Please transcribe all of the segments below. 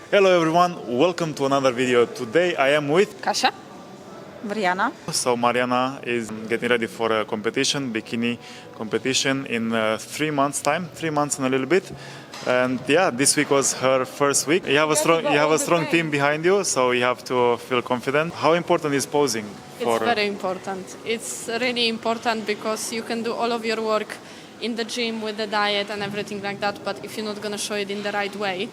Hello everyone, welcome to another video. Today I am with Kasia, Mariana. So Mariana is getting ready for a competition, bikini competition in 3 months time, 3 months and a little bit. And yeah, this week was her first week. You have a strong team behind you, so you have to feel confident. How important is posing? It's very important. It's really important because you can do all of your work in the gym with the diet and everything like that, but if you're not going to show it in the right way,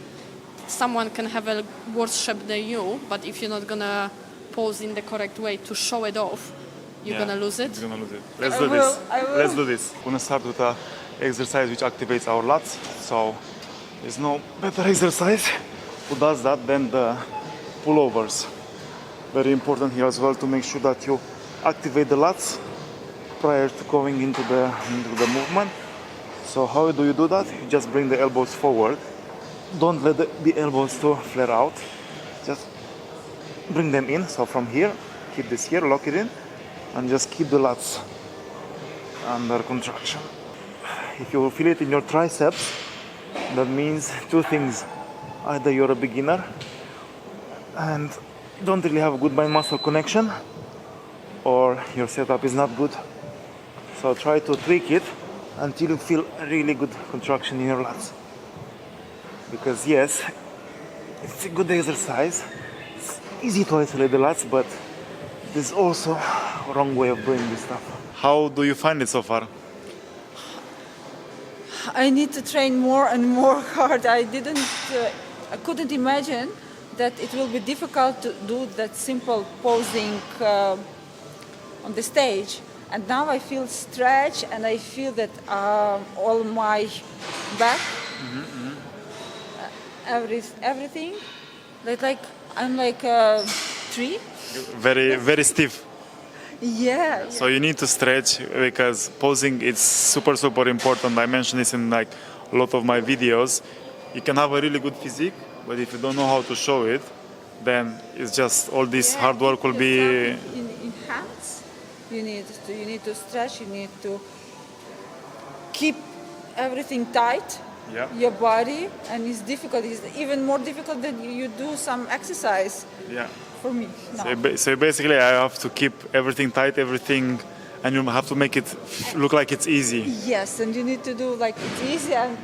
someone can have a worse shape than you, but if you're not going to pose in the correct way to show it off, you're going to lose it. You're going to lose it. Let's do this. Let's do this. We're going to start with an exercise which activates our lats. So there's no better exercise who does that than the pullovers. Very important here as well to make sure that you activate the lats prior to going into the movement. So how do you do that? You just bring the elbows forward. Don't let the elbows to flare out. Just bring them in. So from here, keep this here, lock it in, and just keep the lats under contraction. If you feel it in your triceps, that means two things. Either you're a beginner and don't really have a good mind-muscle connection, or your setup is not good. So try to tweak it until you feel a really good contraction in your lats. Because yes, it's a good exercise. It's easy to isolate the lats, but there's also a wrong way of doing this stuff. How do you find it so far? I need to train more and more hard. I couldn't imagine that it will be difficult to do that simple posing on the stage. And now I feel stretch, and I feel that all my back, everything, like I'm like a tree. Very stiff. Yeah. So you need to stretch because posing is super important. I mentioned this in like a lot of my videos. You can have a really good physique, but if you don't know how to show it, then it's just all this hard work will be in hands. You need to stretch. You need to keep everything tight. Yeah. Your body, and it's difficult. It's even more difficult than you do some exercise. Yeah. For me. No. So basically, I have to keep everything tight, and you have to make it look like it's easy. Yes, and you need to do like it's easy. And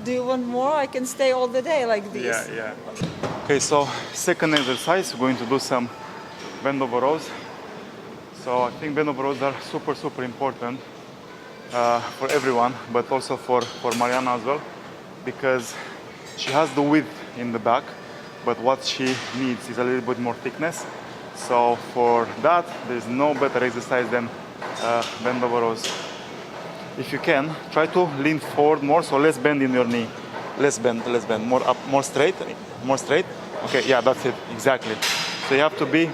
do you want more? I can stay all the day like this. Yeah. Okay, so second exercise, we're going to do some bend over rows. So I think bend over rows are super important for everyone, but also for Mariana as well, because she has the width in the back, but what she needs is a little bit more thickness. So for that, there's no better exercise than bend over rows. If you can, try to lean forward more, so less bend in your knee. Less bend, more up, more straight. Okay, yeah, that's it, exactly. So you have to be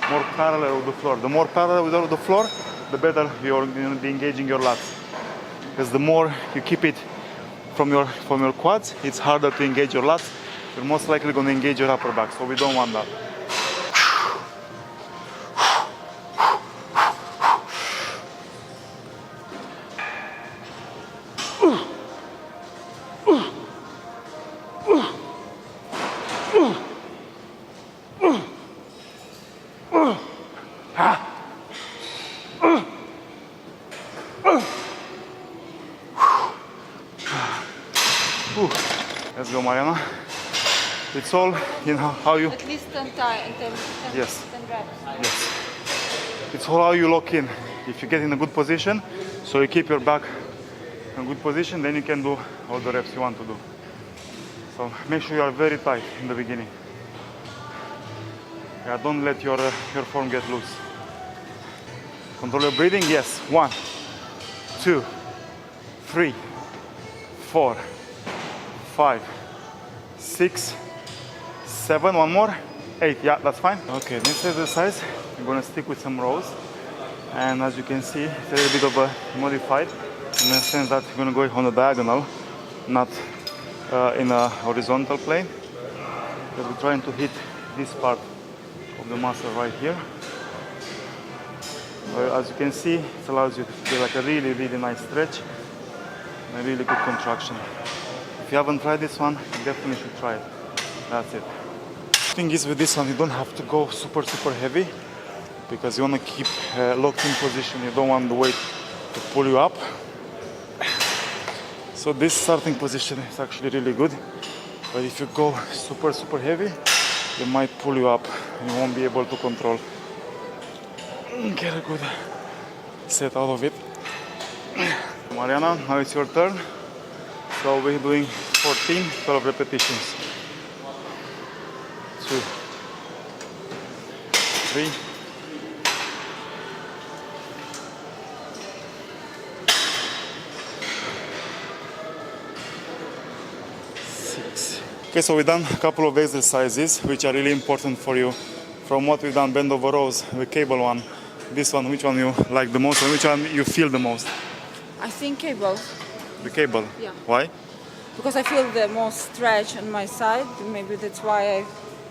more parallel with the floor. The more parallel with the floor, the better you're going to be engaging your lats. Because the more you keep it from your quads, it's harder to engage your lats. You're most likely going to engage your upper back, so we don't want that. Let's go, Mariana. It's all in how you... At least 10 times. Yes. 10 reps. Yes. It's all how you lock in. If you get in a good position, so you keep your back in a good position, then you can do all the reps you want to do. So make sure you are very tight in the beginning. Yeah, don't let your form get loose. Control your breathing. Yes. 1, 2, 3, 4, 5, 6, 7, one more, 8, yeah, that's fine. Okay, next exercise, we're gonna stick with some rows. And as you can see, it's a little bit of a modified, in the sense that we're gonna go on a diagonal, not in a horizontal plane. But we're trying to hit this part of the muscle right here. As you can see, it allows you to feel like a really nice stretch and a really good contraction. If If you haven't tried this one, you definitely should try it. That's it. Thing is with this one, you don't have to go super heavy because you want to keep locked in position. You don't want the weight to pull you up. So this starting position is actually really good. But if you go super heavy, it might pull you up and you won't be able to control. Get a good set out of it. Mariana, now it's your turn. So we're doing 12 repetitions. 2, 3, 6. Okay, so we've done a couple of exercises which are really important for you. From what we've done, bend over rows, the cable one, this one, which one you like the most and which one you feel the most? I think cable. The cable? Yeah. Why? Because I feel the most stretch on my side. Maybe that's why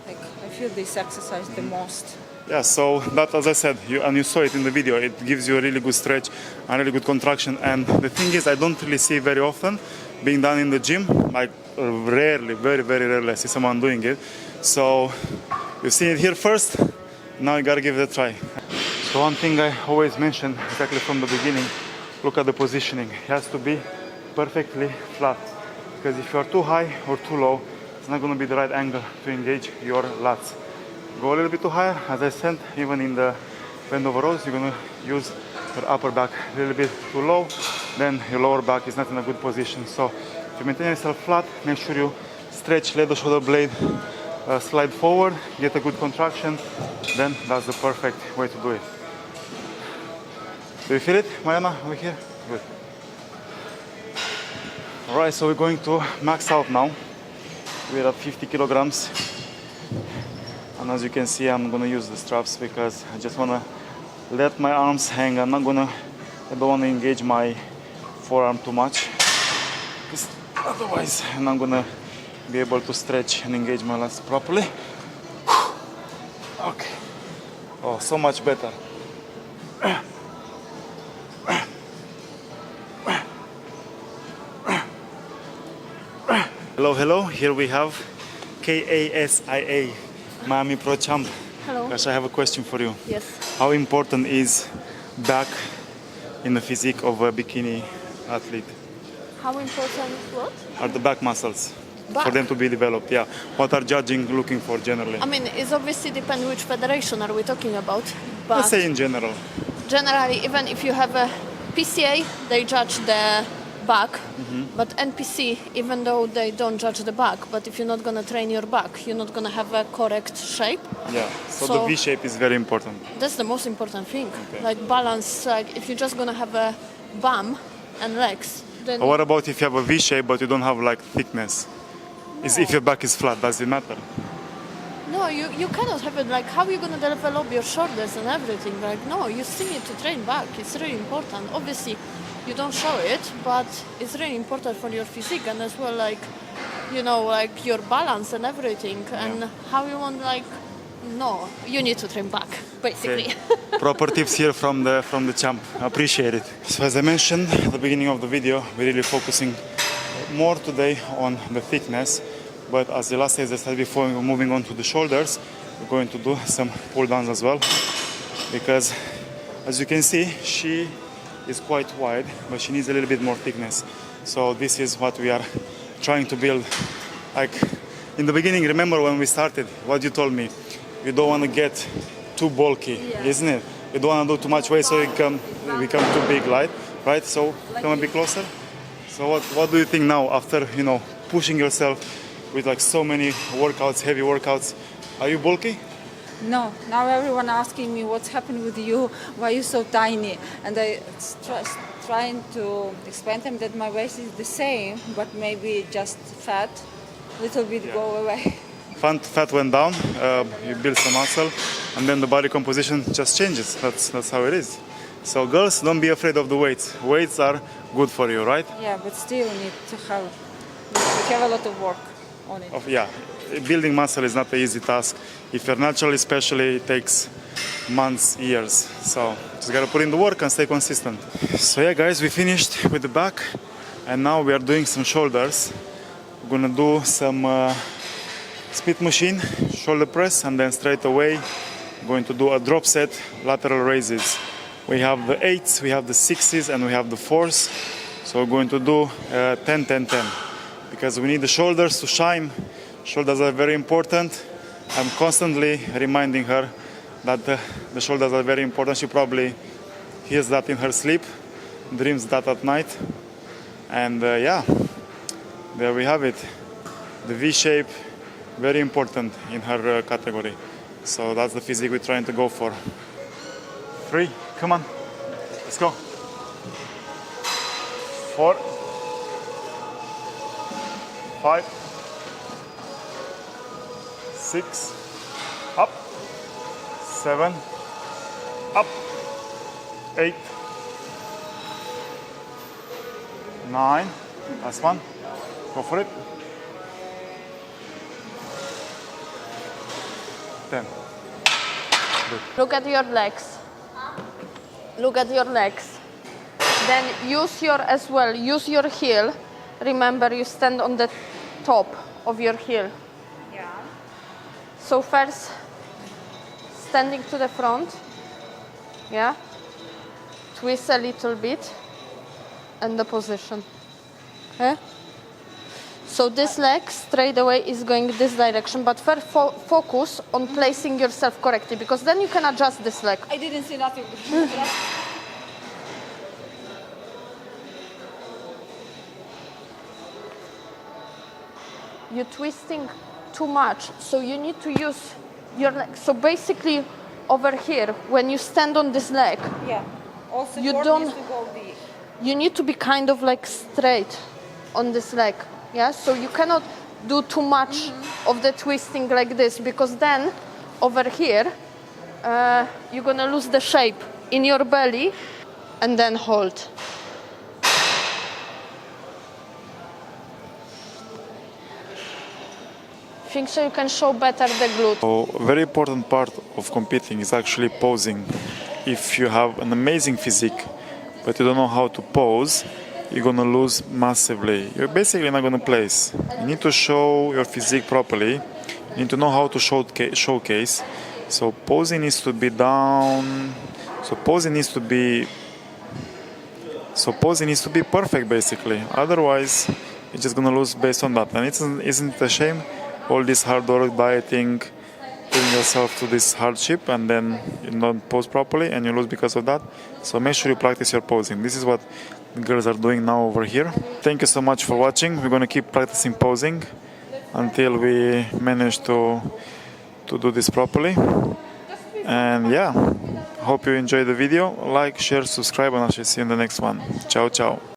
I feel this exercise the most. Yeah, so that, as I said, you saw it in the video, it gives you a really good stretch and really good contraction. And the thing is, I don't really see very often being done in the gym, like rarely, very rarely I see someone doing it. So you've seen it here first, now you gotta give it a try. So one thing I always mention exactly from the beginning, look at the positioning. It has to be perfectly flat, because if you are too high or too low, it's not going to be the right angle to engage your lats. Go a little bit too higher, as I said, even in the bend over rows, you're going to use your upper back a little bit too low, then your lower back is not in a good position. So if you maintain yourself flat, make sure you stretch, let the shoulder blade slide forward, get a good contraction, then that's the perfect way to do it. Do you feel it, Mariana, over here? Good. Alright, so we're going to max out now. We're at 50 kilograms. And as you can see, I'm gonna use the straps because I just wanna let my arms hang. I don't wanna engage my forearm too much. Otherwise, I'm not gonna be able to stretch and engage my lats properly. Okay. Oh, so much better. Hello, here we have KASIA, Miami Pro Champ. Hello. Gosh, I have a question for you. Yes. How important is back in the physique of a bikini athlete? How important what? Are the back muscles Back? for them to be developed? Yeah. What are judging looking for generally? I mean, it obviously depends which federation are we talking about. But Let's say in general. generally, even if you have a PCA, they judge the back. But NPC, even though they don't judge the back, but if you're not going to train your back, you're not going to have a correct shape. Yeah. So the V shape is very important. That's the most important thing. Okay. Like balance, like if you're just going to have a bum and legs, then... Or what about if you have a V shape but you don't have like thickness? If your back is flat, does it matter? No, you cannot have it. Like, how are you going to develop your shoulders and everything? Like, no, you still need to train back. It's really important. Obviously, you don't show it, but it's really important for your physique and as well, like, you know, like your balance and everything. And how you want, like, no, you need to train back, basically. Okay. Proper tips here from the champ. I appreciate it. So as I mentioned at the beginning of the video, we're really focusing more today on the thickness. But as the last exercise before we're moving on to the shoulders, we're going to do some pull downs as well. Because as you can see, she is quite wide, but she needs a little bit more thickness. So this is what we are trying to build. Like in the beginning, remember when we started, what you told me? You don't want to get too bulky, isn't it? You don't want to do too much weight so you become too big, right? So come a bit closer. So what do you think now after, you know, pushing yourself with like so many workouts, heavy workouts? Are you bulky? No, now everyone asking me what's happened with you, why are you so tiny? And I trying to explain to them that my waist is the same, but maybe just fat, little bit go away. Fat went down, you build some muscle, and then the body composition just changes. That's how it is. So girls, don't be afraid of the weights. Weights are good for you, right? Yeah, but still need to have a lot of work on it. Yeah, building muscle is not an easy task. If you're natural, especially, it takes months, years. So just gotta put in the work and stay consistent. So yeah, guys, we finished with the back, and now we are doing some shoulders. gonna do some split machine, shoulder press, and then straight away going to do a drop set, lateral raises. We have the 8s, we have the 6s, and we have the 4s. So we're going to do 10, 10, 10. Because we need the shoulders to shine. Shoulders are very important. I'm constantly reminding her that the shoulders are very important. She probably hears that in her sleep, dreams that at night. And yeah, there we have it. The V shape, very important in her category. So that's the physique we're trying to go for. 3, come on, let's go. 4, 5, 6, up, 7, up, 8, 9, last one, go for it, 10. Look at your legs. Look at your legs. Then use your heel. Remember, you stand on the top of your heel. Yeah. So first, standing to the front, yeah, twist a little bit, and the position, okay? So this leg straight away is going this direction, but first focus on placing yourself correctly, because then you can adjust this leg. I didn't see nothing. You're twisting too much, so you need to use your leg. So basically, over here, when you stand on this leg, Yeah. Also, You support don't- needs to go deep. you need to be kind of like straight on this leg. Yeah, so you cannot do too much of the twisting like this, because then over here, you're gonna lose the shape in your belly, and then hold. Think so you can show better the glute. So a very important part of competing is actually posing. If you have an amazing physique, but you don't know how to pose, you're gonna lose massively. You're basically not gonna place. You need to show your physique properly. You need to know how to showcase. So posing needs to be down. So posing needs to be perfect, basically. Otherwise, you're just gonna lose based on that. And isn't it a shame? All this hard work, dieting, putting yourself to this hardship, and then you don't pose properly and you lose because of that. So make sure you practice your posing. This is what the girls are doing now over here. Thank you so much for watching. We're going to keep practicing posing until we manage to do this properly. And yeah, hope you enjoyed the video. Like, share, subscribe, and I shall see you in the next one. Ciao, ciao.